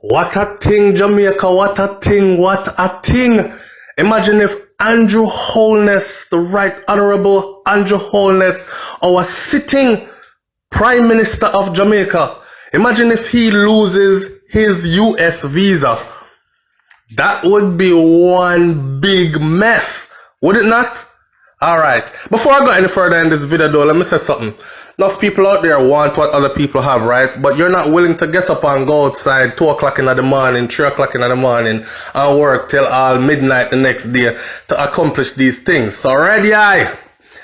What a thing, Jamaica, what a thing, what a thing. Imagine if Andrew Holness, the Right Honorable Andrew Holness, our sitting Prime Minister of Jamaica, imagine if he loses his US visa. That would be one big mess, would it not? Alright, before I go any further in this video though, let me say something. Enough people out there want what other people have, right? But you're not willing to get up and go outside 2 o'clock in the morning, 3 o'clock in the morning, and work till all midnight the next day to accomplish these things. So ready,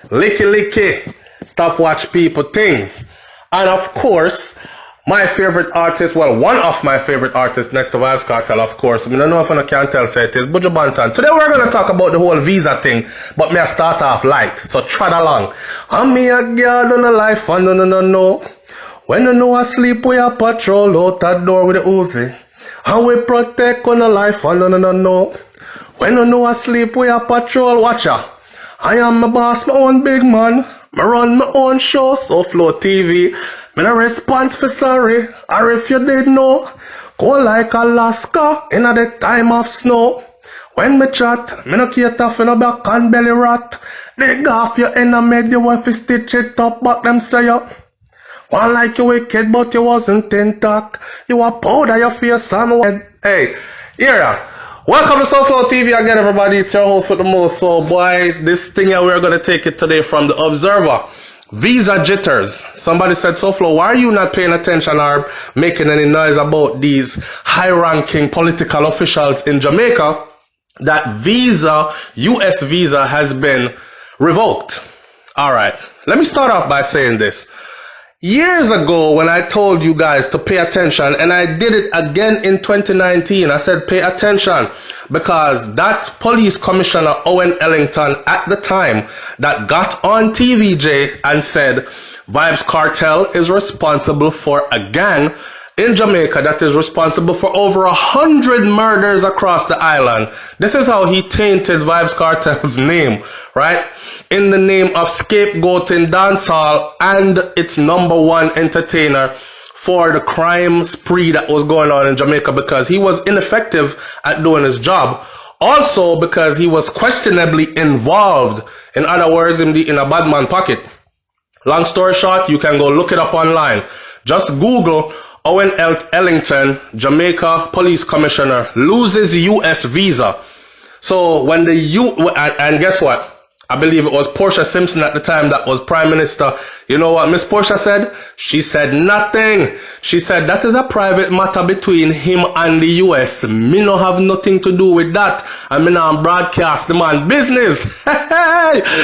licky, stop watch people things. And of course, my favorite artist, well, one of my favorite artists next to Vybz Kartel, of course. I mean, I don't know if I can tell, say it is Buju Banton. Today we're going to talk about the whole visa thing, but may I start off light, so trot along. And me a girl on a life, and no. When you know I sleep, we a patrol out that door with the Uzi. And we protect on a life, and no. When you know I sleep, we a patrol, watch ya. I am my boss, my own big man. I run my own show, SouFLoTV. Me no response for sorry, or if you did know, go like Alaska in the time of snow. When me chat, me no cater for no back and belly rat. Dig off your enemy, you want to stitch it up, but them say you one like you wicked, but you wasn't intact. You are powder your face and head. Hey, here. Welcome to SouFLoTV again, everybody. It's your host with the most. So, boy, this thing here, we're going to take it today from the Observer. Visa jitters. Somebody said, SouFlo, why are you not paying attention or making any noise about these high-ranking political officials in Jamaica? That visa, US visa, has been revoked. All right. Let me start off by saying this. Years ago, when I told you guys to pay attention, and I did it again in 2019, I said pay attention because that police commissioner, Owen Ellington, at the time, that got on TVJ and said Vybz Kartel is responsible for a gang in Jamaica that is responsible for over 100 murders across the island. This is how he tainted Vybz Kartel's name, right? In the name of scapegoating dancehall and its #1 entertainer for the crime spree that was going on in Jamaica because he was ineffective at doing his job. Also because he was questionably involved. In other words, in a bad man pocket. Long story short, you can go look it up online. Just Google Owen Ellington, Jamaica Police Commissioner, loses US visa. So when and guess what? I believe it was Portia Simpson at the time that was Prime Minister. You know what Miss Portia said? She said nothing. She said that is a private matter between him and the US. Me no have nothing to do with that. I mean, I'm broadcast the man business.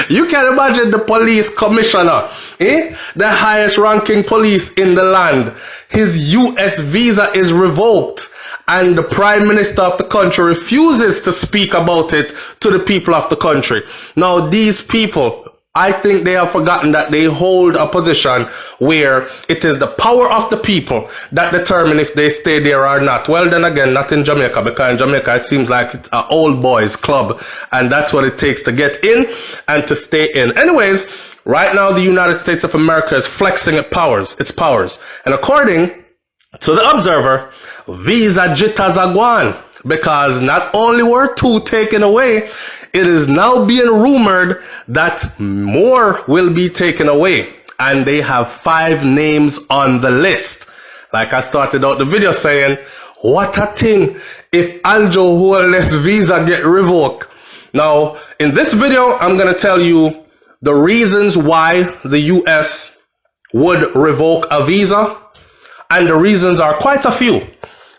You can imagine the police commissioner, the highest ranking police in the land. His US visa is revoked. And the Prime Minister of the country refuses to speak about it to the people of the country. Now, these people, I think they have forgotten that they hold a position where it is the power of the people that determine if they stay there or not. Well, then again, not in Jamaica, because in Jamaica it seems like it's an old boys club, and that's what it takes to get in and to stay in. Anyways, right now the United States of America is flexing its powers. And according to the Observer, visa jitters are gone because not only were 2 taken away, it is now being rumored that more will be taken away, and they have 5 names on the list. Like I started out the video saying, what a thing if Andrew Holness visa get revoked. Now, in this video, I'm going to tell you the reasons why the US would revoke a visa. And the reasons are quite a few,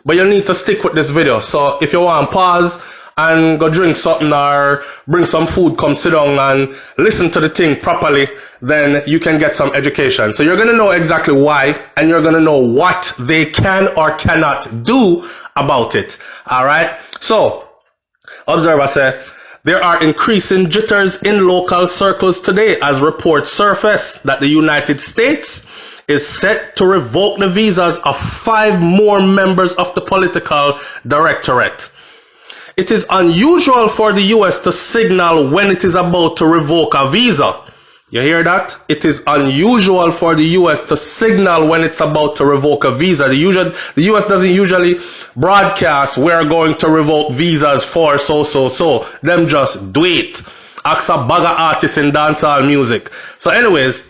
but you'll need to stick with this video. So if you want, pause and go drink something or bring some food, come sit down and listen to the thing properly, then you can get some education. So you're going to know exactly why, and you're going to know what they can or cannot do about it. All right. So Observer said, there are increasing jitters in local circles today as reports surface that the United States is set to revoke the visas of 5 more members of the political directorate. It is unusual for the US to signal when it is about to revoke a visa. You hear that? It is unusual for the US to signal when it's about to revoke a visa. The US doesn't usually broadcast, we're going to revoke visas for so. Them just do it. Ask a bag of artists in dancehall music. So anyways,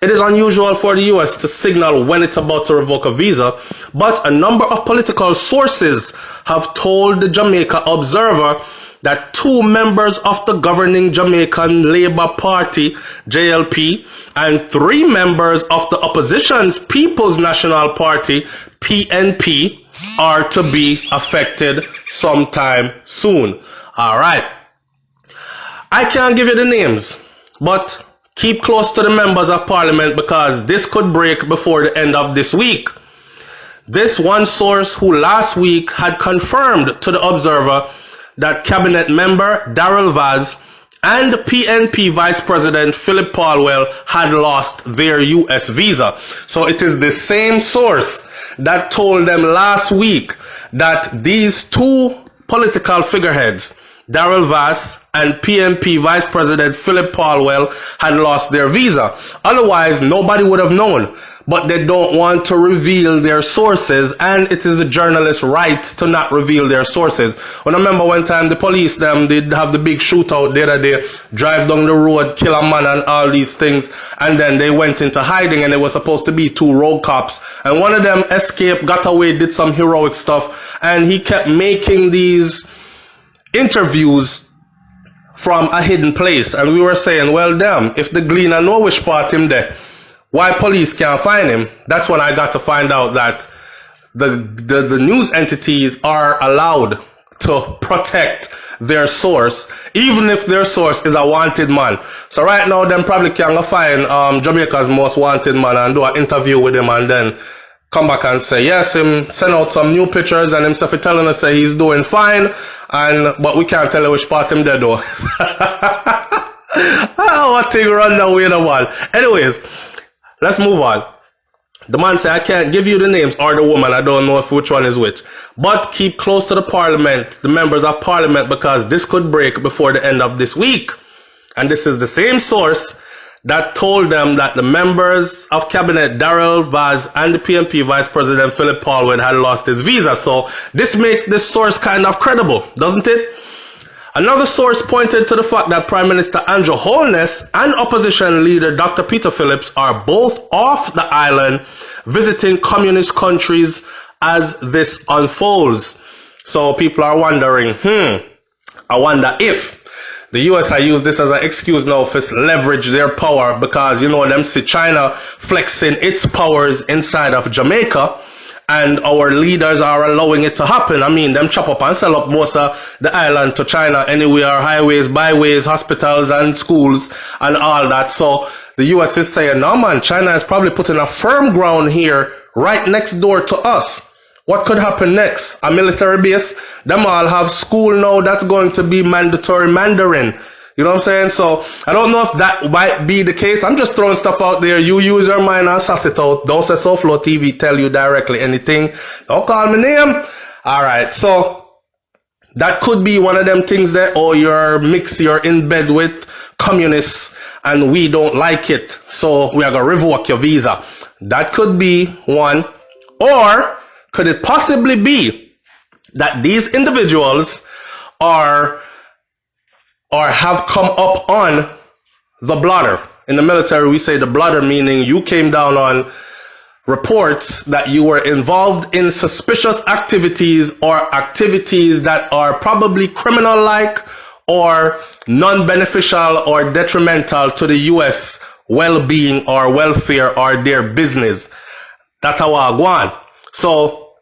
it is unusual for the US to signal when it's about to revoke a visa, but a number of political sources have told the Jamaica Observer that 2 members of the governing Jamaican Labour Party, JLP, and 3 members of the opposition's People's National Party, PNP, are to be affected sometime soon. All right. I can't give you the names, but keep close to the members of parliament because this could break before the end of this week. This one source who last week had confirmed to the Observer that cabinet member Darrell Vaz and PNP Vice President Philip Paulwell had lost their US visa. So it is the same source that told them last week that these 2 political figureheads, Darrell Vaz and PNP Vice President Philip Paulwell, had lost their visa. Otherwise, nobody would have known. But they don't want to reveal their sources, and it is a journalist's right to not reveal their sources. When I remember one time the police them did have the big shootout the other day, drive down the road, kill a man and all these things, and then they went into hiding and it was supposed to be 2 road cops. And one of them escaped, got away, did some heroic stuff, and he kept making these interviews from a hidden place. And we were saying, well damn, if the Gleaner know which part him there, why police can't find him? That's when I got to find out that the news entities are allowed to protect their source, even if their source is a wanted man. So right now, them probably can find Jamaica's most wanted man and do an interview with him and then come back and say, yes, him send out some new pictures and himself telling us say he's doing fine, but we can't tell you which part him there though. What thing run that way the one. Anyways, let's move on. The man said, I can't give you the names or the woman. I don't know which one is which. But keep close to the parliament, the members of parliament, because this could break before the end of this week. And this is the same source that told them that the members of cabinet, Darrell Vaz and the PNP Vice President Philip Paulwell, had lost his visa. So this makes this source kind of credible, doesn't it? Another source pointed to the fact that Prime Minister Andrew Holness and opposition leader Dr. Peter Phillips are both off the island visiting communist countries as this unfolds. So people are wondering, I wonder if the US has used this as an excuse now for leverage their power because, you know, them see China flexing its powers inside of Jamaica. And our leaders are allowing it to happen. I mean, them chop up and sell up most of the island to China anywhere, highways, byways, hospitals and schools and all that. So the US is saying, no man, China is probably putting a firm ground here right next door to us. What could happen next? A military base? Them all have school now that's going to be mandatory Mandarin. You know what I'm saying? So I don't know if that might be the case. I'm just throwing stuff out there. You use your mind and suss it out. Don't say SouFLoTV tell you directly anything. Don't call me name. All right. So that could be one of them things that, oh, you're in bed with communists and we don't like it. So we are going to revoke your visa. That could be one. Or could it possibly be that these individuals have come up on the blotter? In the military, we say the blotter, meaning you came down on reports that you were involved in suspicious activities or activities that are probably criminal-like or non-beneficial or detrimental to the U.S. well-being or welfare or their business. That's how I go on. So,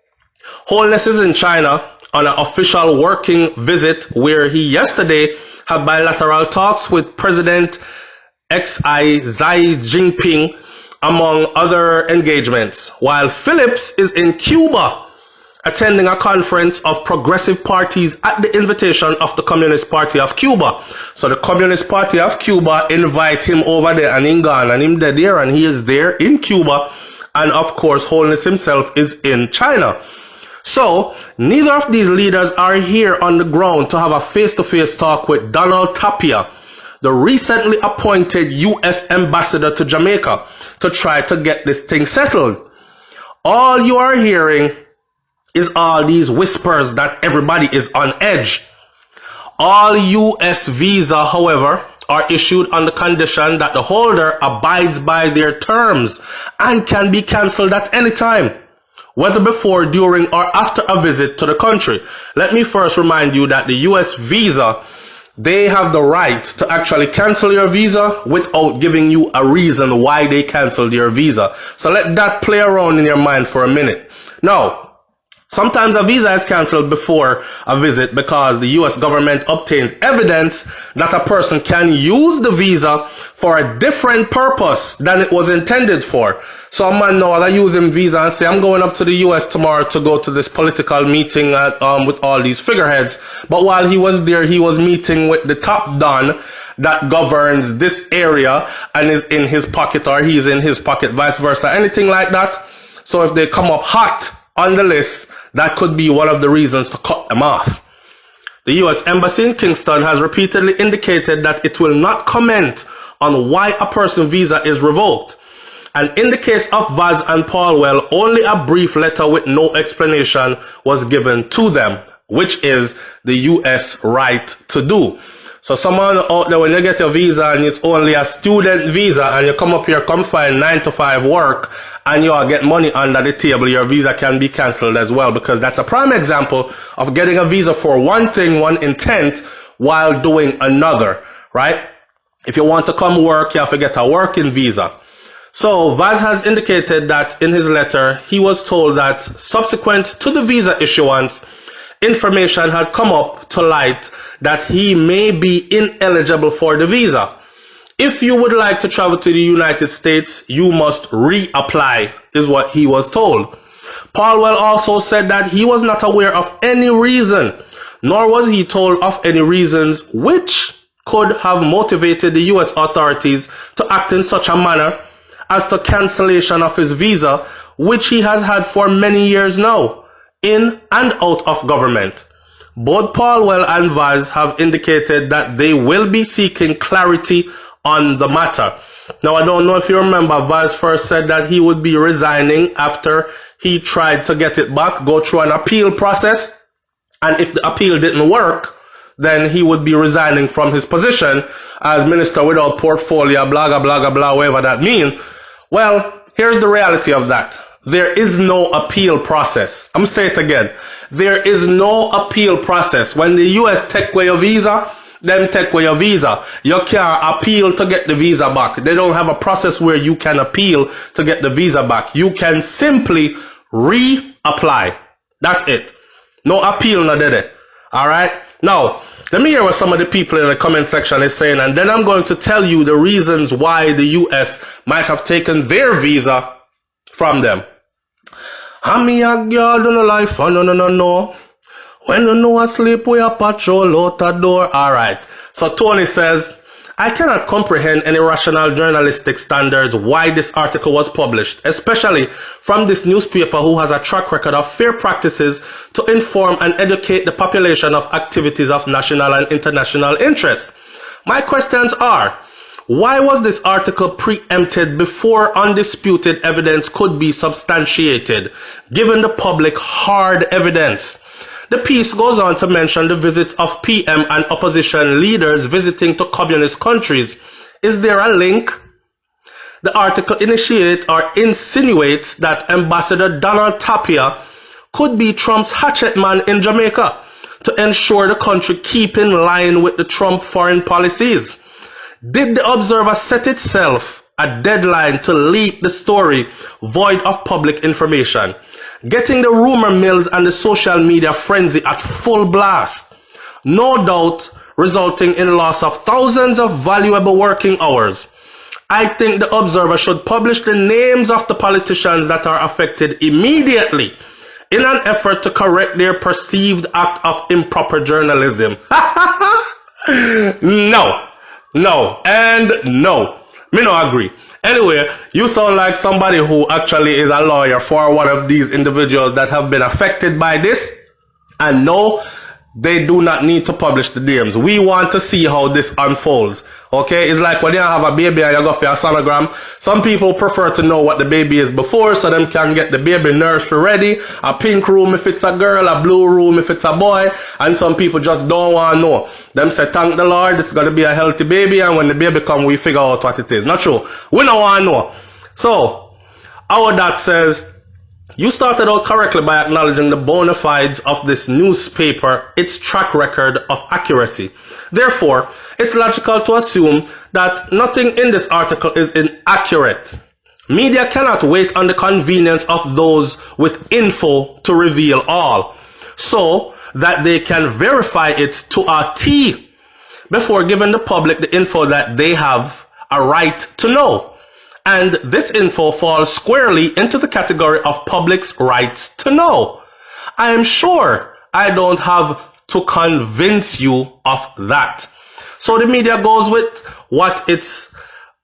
Holness is in China on an official working visit where he yesterday had bilateral talks with President Xi Jinping, among other engagements, while Phillips is in Cuba attending a conference of progressive parties at the invitation of the Communist Party of Cuba. So the Communist Party of Cuba invite him over there and in Ghana and him there and he is there in Cuba. And of course, Holness himself is in China. So, neither of these leaders are here on the ground to have a face-to-face talk with Donald Tapia, the recently appointed U.S. ambassador to Jamaica, to try to get this thing settled. All you are hearing is all these whispers that everybody is on edge. All U.S. visa, however, are issued on the condition that the holder abides by their terms and can be cancelled at any time, whether before, during, or after a visit to the country. Let me first remind you that the U.S. visa, they have the right to actually cancel your visa without giving you a reason why they canceled your visa. So let that play around in your mind for a minute. Now, sometimes a visa is cancelled before a visit because the U.S. government obtains evidence that a person can use the visa for a different purpose than it was intended for. So a man now use him visa and say, I'm going up to the U.S. tomorrow to go to this political meeting with all these figureheads. But while he was there, he was meeting with the top don that governs this area and is in his pocket, or he's in his pocket, vice versa, anything like that. So if they come up hot on the list, that could be one of the reasons to cut them off. The U.S. Embassy in Kingston has repeatedly indicated that it will not comment on why a person's visa is revoked. And in the case of Vaz and Paulwell, only a brief letter with no explanation was given to them, which is the U.S. right to do. So someone out there, when you get your visa and it's only a student visa and you come up here, come find 9 to 5 work and you all get money under the table, your visa can be cancelled as well, because that's a prime example of getting a visa for one thing, one intent, while doing another, right? If you want to come work, you have to get a working visa. So Vaz has indicated that in his letter, he was told that subsequent to the visa issuance, information had come up to light that he may be ineligible for the visa. If you would like to travel to the United States, you must reapply, is what he was told. Paulwell also said that he was not aware of any reason, nor was he told of any reasons which could have motivated the U.S. authorities to act in such a manner as to cancellation of his visa, which he has had for many years now, in and out of government. Both Paulwell and Vaz have indicated that they will be seeking clarity on the matter. Now, I don't know if you remember, Vaz first said that he would be resigning after he tried to get it back, go through an appeal process, and if the appeal didn't work, then he would be resigning from his position as minister without portfolio, blah, blah, blah, blah, whatever that means. Well, here's the reality of that. There is no appeal process. I'm going to say it again. There is no appeal process. When the US take away your visa, them take away your visa. You can't appeal to get the visa back. They don't have a process where you can appeal to get the visa back. You can simply reapply. That's it. No appeal, no did. Alright? Now, let me hear what some of the people in the comment section is saying, and then I'm going to tell you the reasons why the US might have taken their visa from them. Me a girl do no life, no. When you know asleep, we a patrol out the door. Alright. So Tony says, I cannot comprehend any rational journalistic standards why this article was published, especially from this newspaper who has a track record of fair practices to inform and educate the population of activities of national and international interest. My questions are, why was this article preempted before undisputed evidence could be substantiated, given the public hard evidence? The piece goes on to mention the visits of PM and opposition leaders visiting to communist countries. Is there a link? The article initiates or insinuates that Ambassador Donald Tapia could be Trump's hatchet man in Jamaica to ensure the country keep in line with the Trump foreign policies. Did the Observer set itself a deadline to leak the story void of public information, getting the rumor mills and the social media frenzy at full blast, no doubt resulting in loss of thousands of valuable working hours? I think the Observer should publish the names of the politicians that are affected immediately in an effort to correct their perceived act of improper journalism. No, and no. Me no agree. Anyway, you sound like somebody who actually is a lawyer for one of these individuals that have been affected by this. And no, they do not need to publish the names. We want to see how this unfolds. Okay, it's like when you have a baby and you go for a sonogram. Some people prefer to know what the baby is before, so them can get the baby nursery ready. A pink room if it's a girl, a blue room if it's a boy, and some people just don't want to know. Them say, thank the Lord, it's going to be a healthy baby, and when the baby come, we figure out what it is. Not true. We don't want to know. So, our dad says, you started out correctly by acknowledging the bona fides of this newspaper, its track record of accuracy. Therefore, it's logical to assume that nothing in this article is inaccurate. Media cannot wait on the convenience of those with info to reveal all, so that they can verify it to a T before giving the public the info that they have a right to know. And this info falls squarely into the category of public's rights to know. I am sure I don't have to convince you of that. So the media goes with what its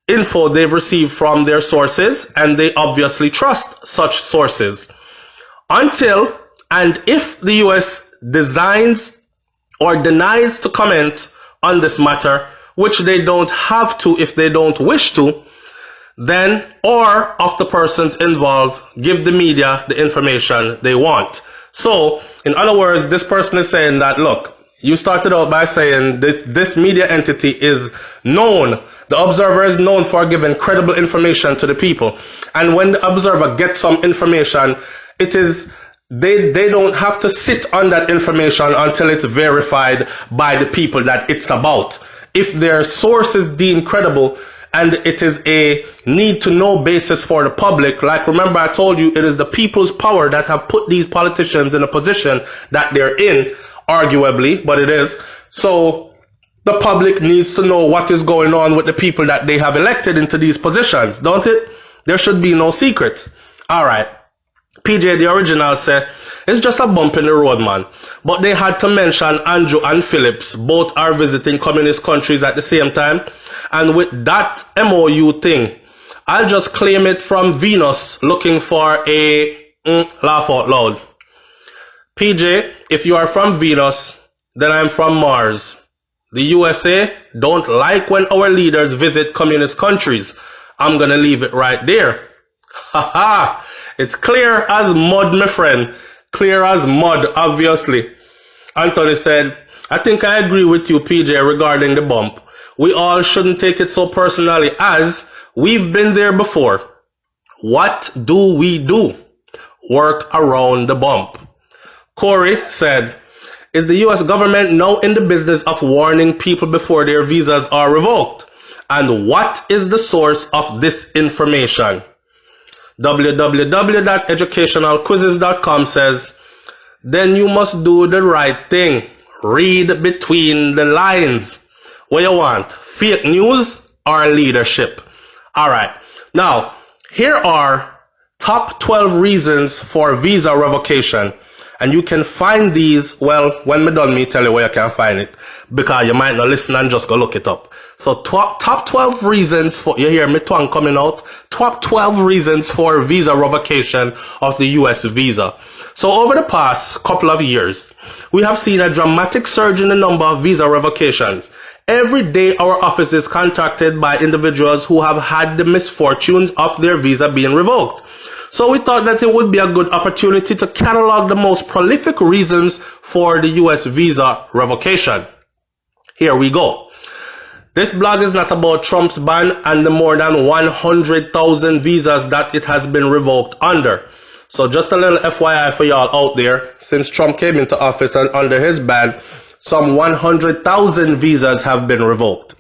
info they've received from their sources, and they obviously trust such sources. Until and if the US designs or denies to comment on this matter, which they don't have to if they don't wish to, then, or of the persons involved, give the media the information they want. So, in other words, this person is saying that, look, you started out by saying this media entity is known. The Observer is known for giving credible information to the people. And when the Observer gets some information, it is, they don't have to sit on that information until it's verified by the people that it's about. If their source is deemed credible, and it is a need to know basis for the public. Like, remember I told you, it is the people's power that have put these politicians in a position that they're in, arguably, but it is. So the public needs to know what is going on with the people that they have elected into these positions, don't it? There should be no secrets. All right. PJ, the original, said, it's just a bump in the road, man. But they had to mention Andrew and Phillips. Both are visiting communist countries at the same time. And with that MOU thing, I'll just claim it from Venus looking for a laugh out loud. PJ, if you are from Venus, then I'm from Mars. The USA don't like when our leaders visit communist countries. I'm gonna leave it right there. Haha, it's clear as mud, my friend. Clear as mud, obviously. Anthony said, I think I agree with you, PJ, regarding the bump. We all shouldn't take it so personally, as we've been there before. What do we do? Work around the bump. Corey said, is the US government now in the business of warning people before their visas are revoked? And what is the source of this information? www.educationalquizzes.com says, then you must do the right thing. Read between the lines. What you want? Fake news or leadership? All right. Now, here are top 12 reasons for visa revocation. And you can find these, well, when me done, me tell you where you can find it. Because you might not listen and just go look it up. So top 12 reasons for, you hear me tongue coming out? Top 12 reasons for visa revocation of the US visa. So over the past couple of years, we have seen a dramatic surge in the number of visa revocations. Every day our office is contacted by individuals who have had the misfortunes of their visa being revoked. So we thought that it would be a good opportunity to catalog the most prolific reasons for the US visa revocation. Here we go. This blog is not about Trump's ban and the more than 100,000 visas that it has been revoked under. So just a little FYI for y'all out there, since Trump came into office and under his ban, some 100,000 visas have been revoked.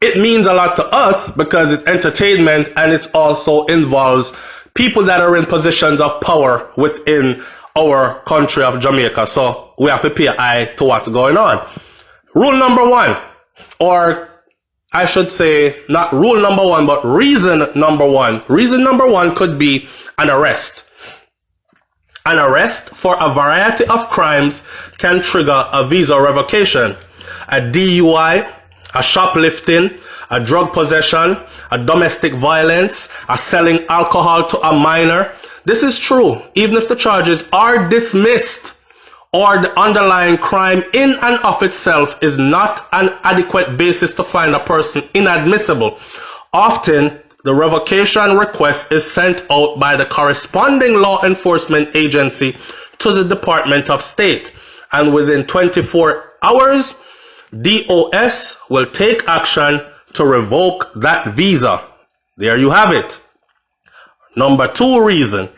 It means a lot to us because it's entertainment and it also involves people that are in positions of power within our country of Jamaica. So we have to pay an eye to what's going on. Rule number one, or I should say not rule number one, but reason number one. Reason number one could be an arrest. An arrest for a variety of crimes can trigger a visa revocation. A DUI, a shoplifting, a drug possession, a domestic violence, a selling alcohol to a minor. This is true even if the charges are dismissed or the underlying crime in and of itself is not an adequate basis to find a person inadmissible. Often, the revocation request is sent out by the corresponding law enforcement agency to the Department of State, and within 24 hours, DOS will take action to revoke that visa. There you have it. Number 2 reason: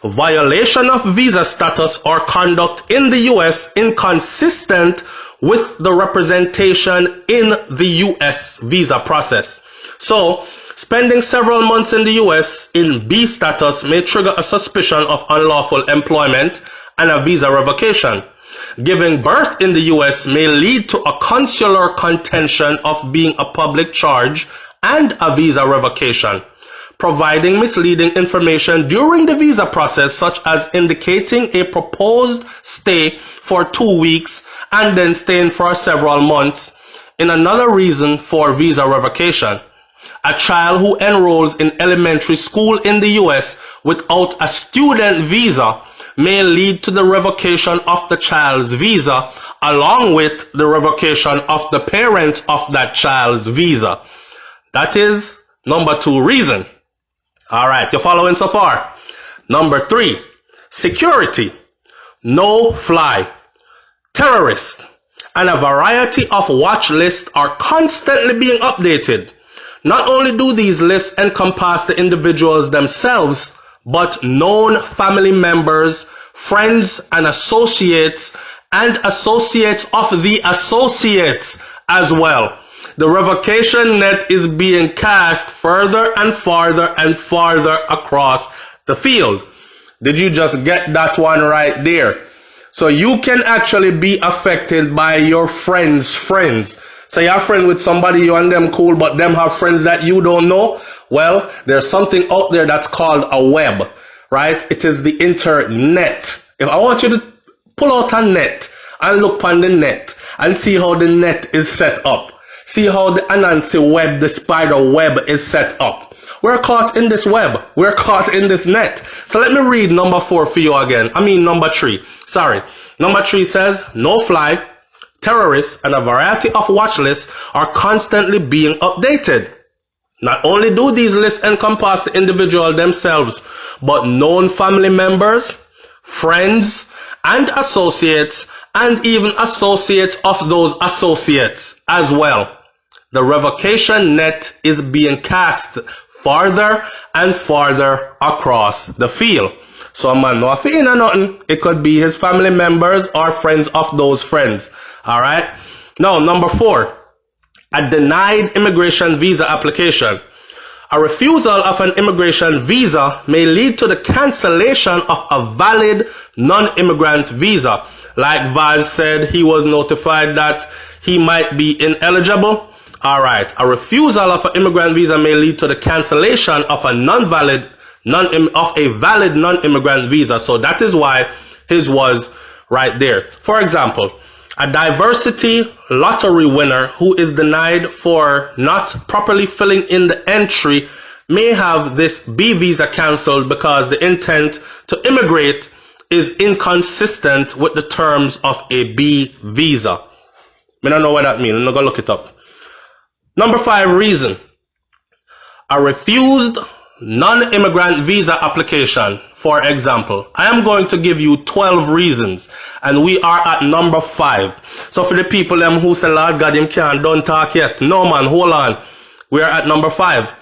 violation of visa status or conduct in the U.S. inconsistent with the representation in the U.S. visa process. So, spending several months in the U.S. in B status may trigger a suspicion of unlawful employment and a visa revocation. Giving birth in the U.S. may lead to a consular contention of being a public charge and a visa revocation. Providing misleading information during the visa process, such as indicating a proposed stay for 2 weeks and then staying for several months, in another reason for visa revocation. A child who enrolls in elementary school in the U.S. without a student visa may lead to the revocation of the child's visa, along with the revocation of the parent of that child's visa. That is number 2 reason. Alright, you're following so far? Number 3, security, no-fly, terrorist, and a variety of watch lists are constantly being updated. Not only do these lists encompass the individuals themselves, but known family members, friends, and associates of the associates as well. The revocation net is being cast further and farther and farther across the field. Did you just get that one right there? So you can actually be affected by your friends' friends. So you're a friend with somebody, you and them cool, but them have friends that you don't know. Well, there's something out there that's called a web, right? It is the internet. If I want you to pull out a net and look on the net and see how the net is set up. See how the Anansi web, the spider web is set up. We're caught in this web. We're caught in this net. So let me read number 4 for you again. Number 3. Sorry. Number 3 says, no fly, terrorists, and a variety of watch lists are constantly being updated. Not only do these lists encompass the individual themselves, but known family members, friends, and associates, and even associates of those associates as well. The revocation net is being cast farther and farther across the field. So a man know if he ain't nothing, it could be his family members or friends of those friends. Alright? Now, number 4, a denied immigration visa application. A refusal of an immigration visa may lead to the cancellation of a valid non-immigrant visa. Like Vaz said, he was notified that he might be ineligible. Alright, a refusal of an immigrant visa may lead to the cancellation of a valid non-immigrant visa. So that is why his was right there. For example, a diversity lottery winner who is denied for not properly filling in the entry may have this B visa cancelled because the intent to immigrate is inconsistent with the terms of a B visa. I don't know what that means. I'm not going to look it up. Number 5 reason. A refused non-immigrant visa application. For example, I am going to give you 12 reasons, and we are at number 5. So for the people who say, Lord God, him can't, don't talk yet. No man, hold on. We are at number 5.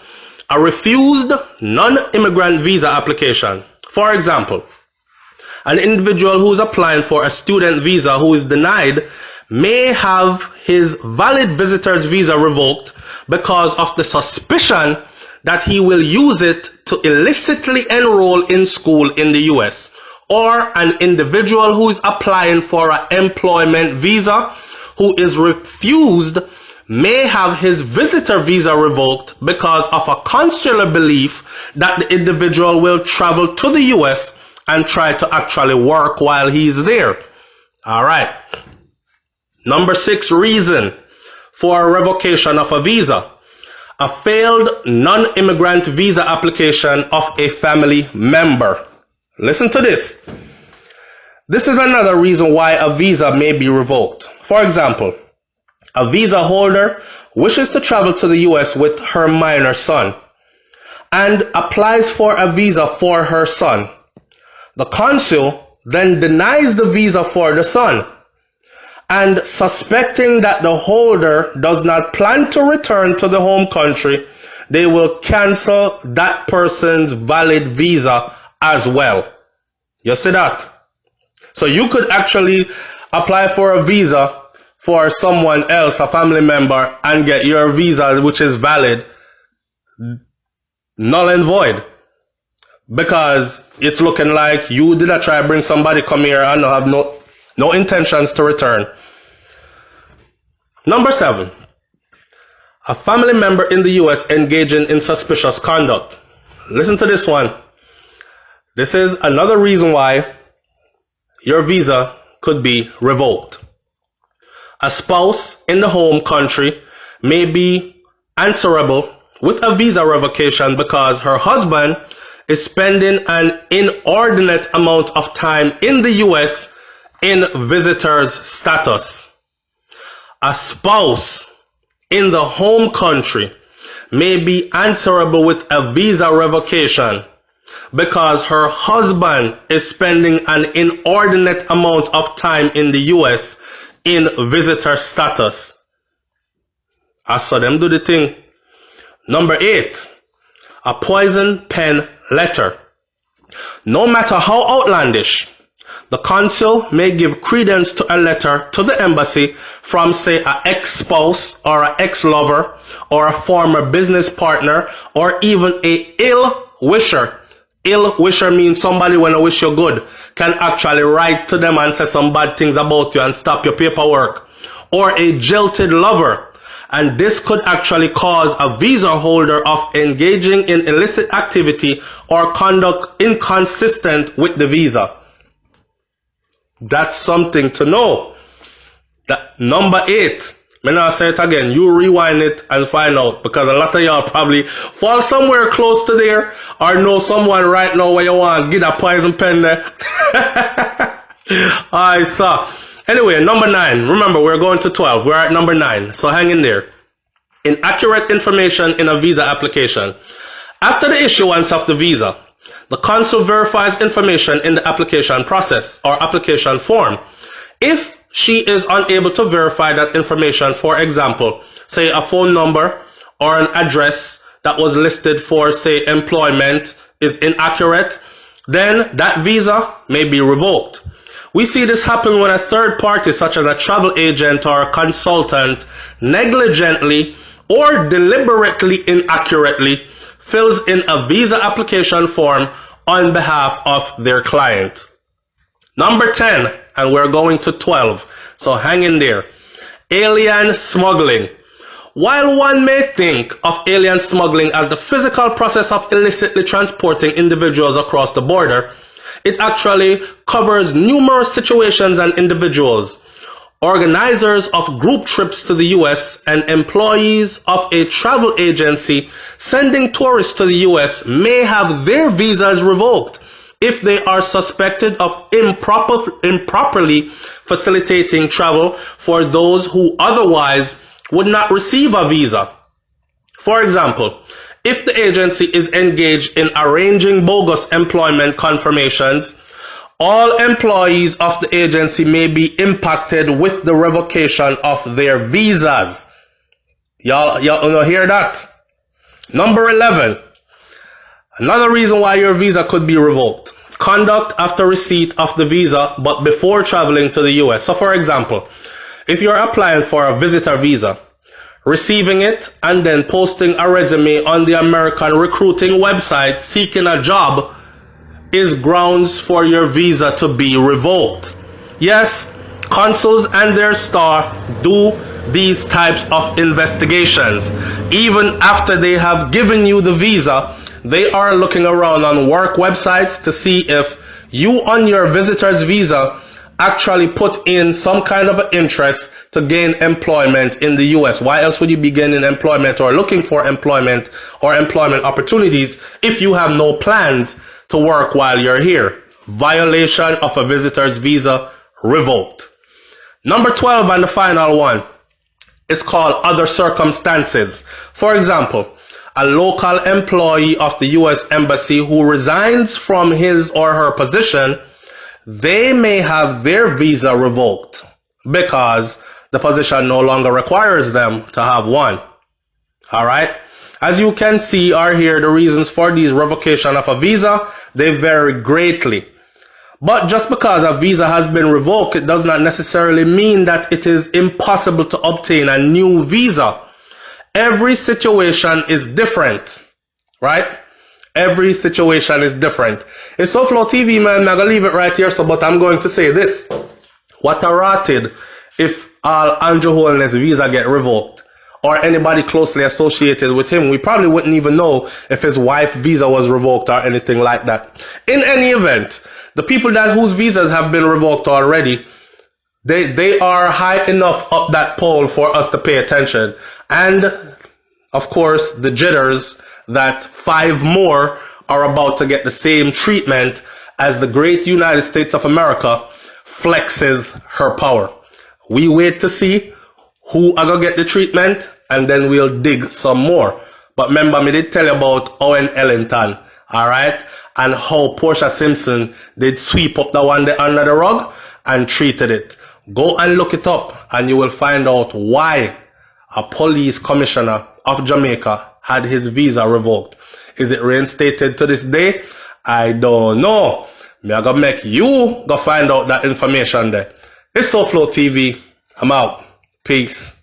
A refused non-immigrant visa application. For example, an individual who is applying for a student visa who is denied may have his valid visitor's visa revoked because of the suspicion that he will use it to illicitly enroll in school in the US. Or an individual who is applying for an employment visa who is refused may have his visitor visa revoked because of a consular belief that the individual will travel to the US and try to actually work while he's there. Alright. Number 6 reason for a revocation of a visa. A failed non-immigrant visa application of a family member. Listen to this. This is another reason why a visa may be revoked. For example, a visa holder wishes to travel to the US with her minor son and applies for a visa for her son. The consul then denies the visa for the son, and suspecting that the holder does not plan to return to the home country, they will cancel that person's valid visa as well. You see that? So you could actually apply for a visa for someone else, a family member, and get your visa, which is valid, null and void. Because it's looking like you did try to bring somebody come here and have no intentions to return. Number 7. A family member in the US engaging in suspicious conduct. Listen to this one. This is another reason why your visa could be revoked. A spouse in the home country may be answerable with a visa revocation because her husband is spending an inordinate amount of time in the US in visitor's status. A spouse in the home country may be answerable with a visa revocation because her husband is spending an inordinate amount of time in the US in visitor status. I saw them do the thing. Number 8, a poison pen letter. No matter how outlandish, the consul may give credence to a letter to the embassy from, say, an ex-spouse or an ex-lover or a former business partner or even a ill-wisher. Ill-wisher means somebody when I wish you good can actually write to them and say some bad things about you and stop your paperwork. Or a jilted lover. And this could actually cause a visa holder of engaging in illicit activity or conduct inconsistent with the visa. That's something to know. That number 8. May not say it again. You rewind it and find out, because a lot of y'all probably fall somewhere close to there or know someone right now where you want to get a poison pen there. I saw. Anyway, number 9. Remember, we're going to 12. We're at number 9. So hang in there. Inaccurate information in a visa application. After the issuance of the visa, the consul verifies information in the application process or application form. If she is unable to verify that information, for example, say a phone number or an address that was listed for, say, employment is inaccurate, then that visa may be revoked. We see this happen when a third party, such as a travel agent or a consultant, negligently or deliberately inaccurately fills in a visa application form on behalf of their client. Number 10, and we're going to 12, so hang in there. Alien smuggling. While one may think of alien smuggling as the physical process of illicitly transporting individuals across the border, it actually covers numerous situations and individuals. Organizers of group trips to the US and employees of a travel agency sending tourists to the US may have their visas revoked if they are suspected of improperly facilitating travel for those who otherwise would not receive a visa. For example, if the agency is engaged in arranging bogus employment confirmations, all employees of the agency may be impacted with the revocation of their visas. Y'all hear that? Number 11. Another reason why your visa could be revoked. Conduct after receipt of the visa but before traveling to the US. So for example, if you're applying for a visitor visa, receiving it and then posting a resume on the American recruiting website seeking a job is grounds for your visa to be revoked. Yes, consuls and their staff do these types of investigations. Even after they have given you the visa, they are looking around on work websites to see if you on your visitor's visa actually put in some kind of an interest to gain employment in the US. Why else would you be gaining employment or looking for employment or employment opportunities if you have no plans to work while you're here? violation of a visitor's visa revoked. Number 12 and the final one is called other circumstances. For example, a local employee of the U.S. Embassy who resigns from his or her position, they may have their visa revoked because the position no longer requires them to have one. All right? As you can see or hear, the reasons for these revocation of a visa, they vary greatly. But just because a visa has been revoked, it does not necessarily mean that it is impossible to obtain a new visa. Every situation is different, right? Every situation is different. It's SouFLoTV, man. I'm going to leave it right here, but I'm going to say this. What a rotted if all Andrew Holness' visa get revoked or anybody closely associated with him. We probably wouldn't even know if his wife's visa was revoked or anything like that. In any event, the people whose visas have been revoked already, they are high enough up that pole for us to pay attention. And, of course, the jitters that 5 more are about to get the same treatment as the great United States of America flexes her power. We wait to see who are going to get the treatment, and then we'll dig some more. But remember, me did tell you about Owen Ellington, all right? And how Portia Simpson did sweep up the one there under the rug and treated it. Go and look it up, and you will find out why a police commissioner of Jamaica had his visa revoked. Is it reinstated to this day? I don't know. Me I gonna make you go find out that information there. It's SouFLoTV. I'm out. Peace.